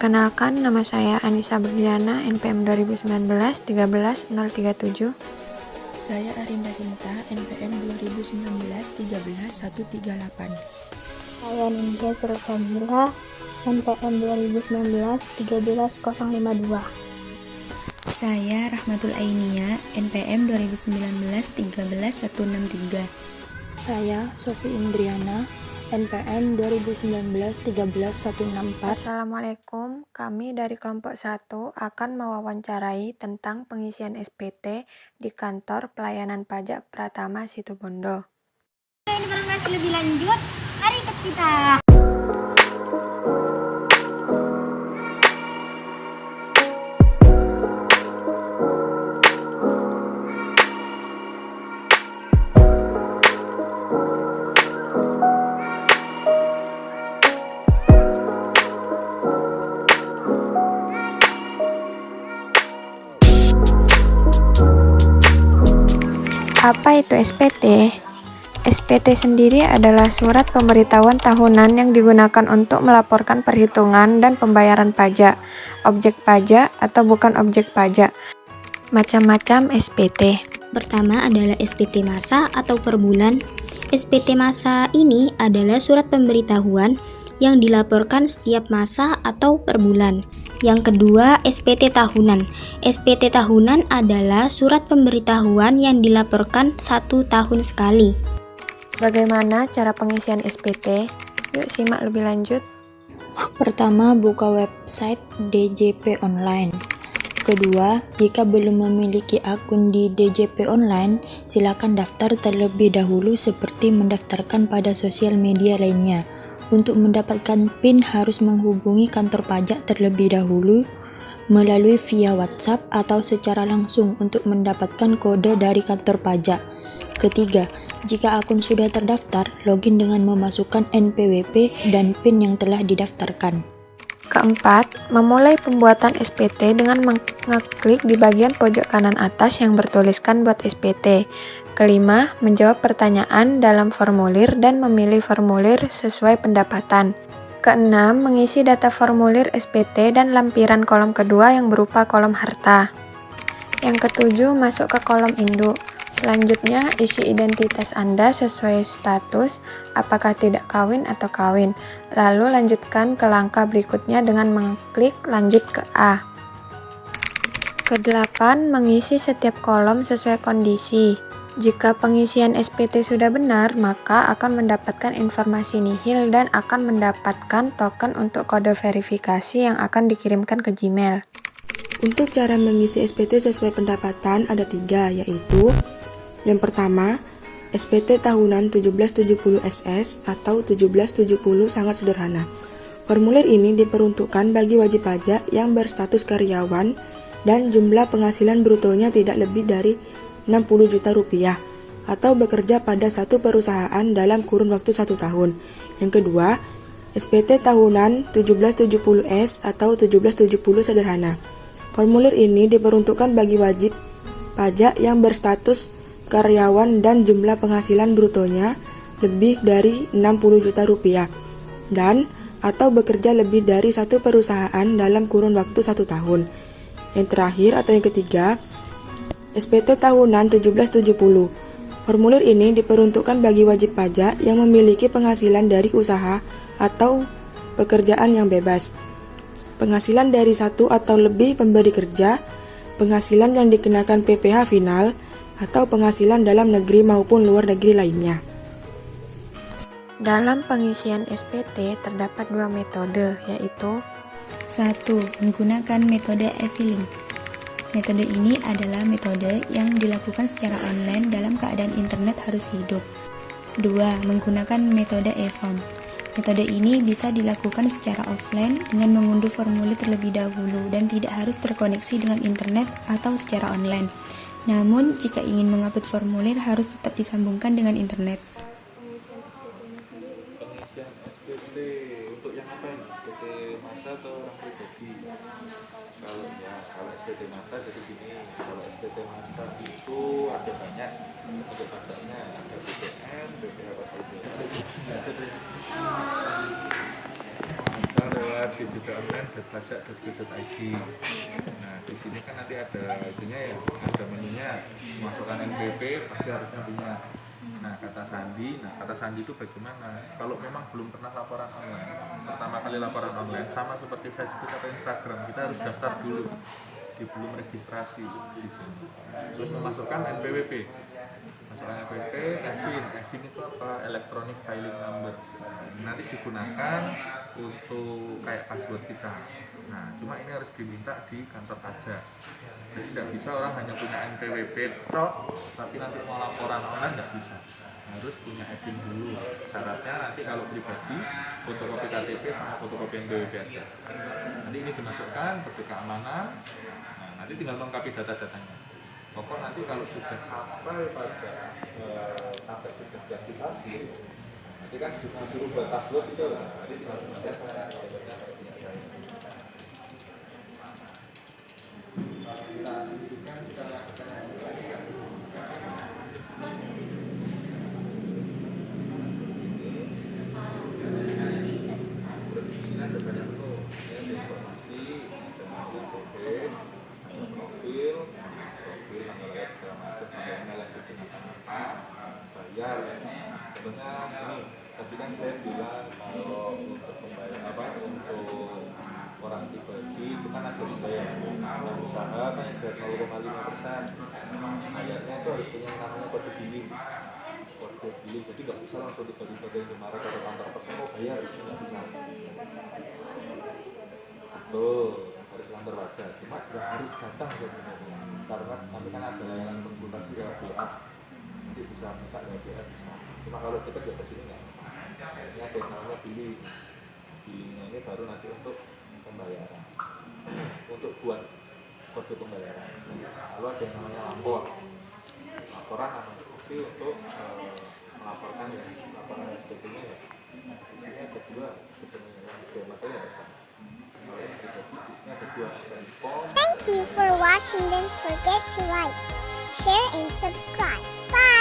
Perkenalkan, nama saya Anissa Berdiana, NPM 2019 13037. Saya Arinda Sinta, NPM 2019 13138. Saya Nindya Sursabila, NPM 2019 13052. Saya Rahmatul Ainia, NPM 2019 13163. Saya Sofi Indriana, NPM 2019 13164. Assalamualaikum, kami dari kelompok 1 akan mewawancarai tentang pengisian SPT di kantor pelayanan pajak Pratama Situbondo. Informasi lebih lanjut, mari ikut kita. Apa itu SPT? SPT sendiri adalah surat pemberitahuan tahunan yang digunakan untuk melaporkan perhitungan dan pembayaran pajak, objek pajak atau bukan objek pajak. Macam-macam SPT. Pertama adalah SPT masa atau per bulan. SPT masa ini adalah surat pemberitahuan yang dilaporkan setiap masa atau per bulan. Yang kedua, SPT tahunan. SPT tahunan adalah surat pemberitahuan yang dilaporkan 1 tahun sekali. Bagaimana cara pengisian SPT? Yuk simak lebih lanjut. Pertama, buka website DJP Online. Kedua, jika belum memiliki akun di DJP Online, silakan daftar terlebih dahulu seperti mendaftarkan pada sosial media lainnya. Untuk mendapatkan PIN harus menghubungi kantor pajak terlebih dahulu melalui via WhatsApp atau secara langsung untuk mendapatkan kode dari kantor pajak. Ketiga, jika akun sudah terdaftar, login dengan memasukkan NPWP dan PIN yang telah didaftarkan. Keempat, memulai pembuatan SPT dengan mengeklik di bagian pojok kanan atas yang bertuliskan buat SPT. Kelima, menjawab pertanyaan dalam formulir dan memilih formulir sesuai pendapatan. Keenam, mengisi data formulir SPT dan lampiran kolom kedua yang berupa kolom harta. Yang ketujuh, masuk ke kolom induk. Selanjutnya, isi identitas Anda sesuai status, apakah tidak kawin atau kawin. Lalu lanjutkan ke langkah berikutnya dengan mengklik lanjut ke A. Kedelapan, mengisi setiap kolom sesuai kondisi. Jika pengisian SPT sudah benar, maka akan mendapatkan informasi nihil dan akan mendapatkan token untuk kode verifikasi yang akan dikirimkan ke Gmail. Untuk cara mengisi SPT sesuai pendapatan ada 3, yaitu yang pertama, SPT tahunan 1770 SS atau 1770 sangat sederhana. Formulir ini diperuntukkan bagi wajib pajak yang berstatus karyawan dan jumlah penghasilan brutonya tidak lebih dari 60 juta rupiah atau bekerja pada satu perusahaan dalam kurun waktu 1 tahun. Yang kedua, SPT tahunan 1770S atau 1770 sederhana. Formulir ini diperuntukkan bagi wajib pajak yang berstatus karyawan dan jumlah penghasilan brutonya lebih dari 60 juta rupiah dan atau bekerja lebih dari satu perusahaan dalam kurun waktu 1 tahun. Yang terakhir atau yang ketiga, SPT tahunan 1770. Formulir ini diperuntukkan bagi wajib pajak yang memiliki penghasilan dari usaha atau pekerjaan yang bebas, penghasilan dari satu atau lebih pemberi kerja, penghasilan yang dikenakan PPh final, atau penghasilan dalam negeri maupun luar negeri lainnya. Dalam pengisian SPT terdapat 2 metode, yaitu 1. Menggunakan metode e-filing. Metode ini adalah metode yang dilakukan secara online dalam keadaan internet harus hidup. 2. Menggunakan metode e-form. Metode ini bisa dilakukan secara offline dengan mengunduh formulir terlebih dahulu dan tidak harus terkoneksi dengan internet atau secara online. Namun, jika ingin mengupload formulir harus tetap disambungkan dengan internet. Pengisian SPT untuk yang apa ini? SPT masa atau orang pribadi? Kalau SPT masa jadi gini, kalau SPT masa itu ada banyak untuk pajaknya, ada BPN, BPH, BPN. lewat djponline.pajak.go.id. Nah, di sini kan nanti ada itunya ya, ada menunya. Masukkan NPWP pasti harusnya punya. Nah, kata sandi itu bagaimana? Kalau memang belum pernah laporan online, pertama kali laporan online sama seperti Facebook atau Instagram, kita harus daftar dulu di belum registrasi di sini. Terus memasukkan NPWP. Masukkan NPWP, EVIN itu apa? Electronic Filing Number. Nanti digunakan untuk kayak password kita. Nah, cuma ini harus diminta di kantor pajak. Jadi tidak bisa orang hanya punya NPWP tok, tapi nanti mau laporan online tidak bisa. Harus punya EVIN dulu. Syaratnya nanti kalau pribadi, fotokopi KTP sama fotokopi NPWP aja. Nanti ini dimasukkan bukti keamanan. Nah, nanti tinggal melengkapi data-datanya. Pokok nanti kalau sudah sampai sudah diaktifasi, nanti kan disuruh buat password itu, nanti tinggal passwordnya terus di sini ada banyak menu, ada informasi, ada profil, tanggal lahir segala macam, tanggal email yang digunakan apa, bayar. Sebenarnya ini tadi kan saya bilang kalau untuk pembayaran untuk orang pribadi itu kan ada pembayaran yang usaha kan yang dari 0,5%. Bayarnya itu harus punya yang namanya kode billing. Jadi nggak bisa langsung tiba-tiba dari Indomaret atau kantor pos mau bayar, di sini nggak bisa. Betul, harus kantor pajak. Cuma nggak harus datang sebenarnya, karena kami kan ada layanan konsultasi lewat WA. Nanti bisa minta lewat WA bisa. Cuma kalau kita nggak kesini nggak. Ini ada yang namanya billing. Billingnya ini baru nanti untuk pembayaran, untuk buat kode pembayaran. Lalu ada yang namanya laporan namanya bukti untuk melaporkan ya, laporan SPT-nya ya. Di sini ada dua sebenarnya, yang dua materi ada sama. Kalau yang pribadi di sini ada dua, ada form. Thank you for watching. Don't forget to like, share, and subscribe. Bye!